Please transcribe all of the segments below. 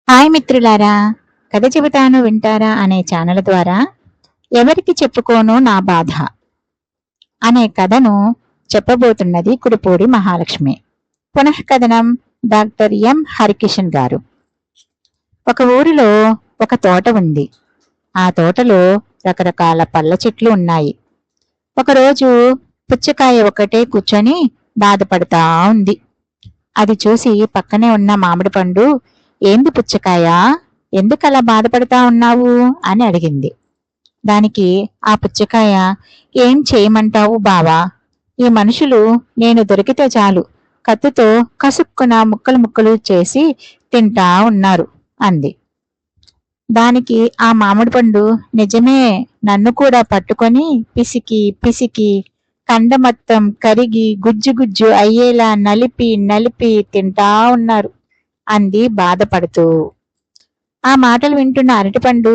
Hi మిత్రులారా, కథ చెబుతాను వింటారా అనే ఛానల్ ద్వారా ఎవరికి చెప్పుకోను నా బాధ అనే కథను చెప్పబోతున్నది కుడిపూడి మహాలక్ష్మి. పునఃకథనం డాక్టర్ ఎం హరికిషన్ గారు. ఒక ఊరిలో ఒక తోట ఉంది. ఆ తోటలో రకరకాల పళ్ళ చెట్లు ఉన్నాయి. ఒకరోజు పుచ్చకాయ ఒకటే కూర్చొని బాధపడతా ఉంది. అది చూసి పక్కనే ఉన్న మామిడి పండు, ఏంది పుచ్చకాయ, ఎందుకలా బాధపడతా ఉన్నావు అని అడిగింది. దానికి ఆ పుచ్చకాయ, ఏం చేయమంటావు బావా, ఈ మనుషులు నేను దొరికితే చాలు కత్తితో కసుక్కున ముక్కలు ముక్కలు చేసి తింటా ఉన్నారు అంది. దానికి ఆ మామిడి పండు, నిజమే, నన్ను కూడా పట్టుకొని పిసికి పిసికి కండ మొత్తం కరిగి గుజ్జు గుజ్జు అయ్యేలా నలిపి నలిపి తింటా ఉన్నారు అంది బాధపడుతూ. ఆ మాటలు వింటున్న అరటిపండు,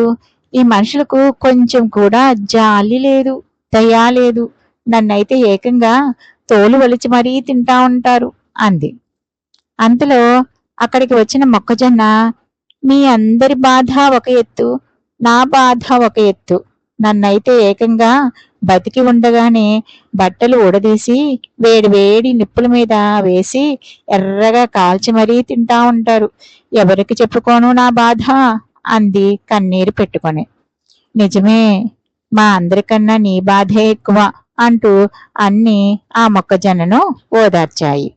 ఈ మనుషులకు కొంచెం కూడా జాలి లేదు, దయా లేదు, నన్నైతే ఏకంగా తోలు వలిచి మరీ తింటా ఉంటారు అంది. అంతలో అక్కడికి వచ్చిన మొక్కజొన్న, మీ అందరి బాధ ఒక ఎత్తు, నా బాధ ఒక ఎత్తు, నన్నైతే ఏకంగా బతికి ఉండగానే బట్టలు ఊడదీసి వేడి వేడి నిప్పుల మీద వేసి ఎర్రగా కాల్చి మరీ తింటా ఉంటారు. ఎవరికి చెప్పుకోను నా బాధ అంది కన్నీరు పెట్టుకొని. నిజమే, మా అందరికన్నా నీ బాధే ఎక్కువ అంటూ అన్ని ఆ మొక్కజొన్నను ఓదార్చాయి.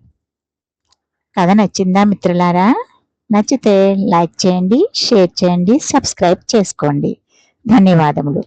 కథ నచ్చిందా మిత్రులారా? నచ్చితే లైక్ చేయండి, షేర్ చేయండి, సబ్స్క్రైబ్ చేసుకోండి. ధన్యవాదములు.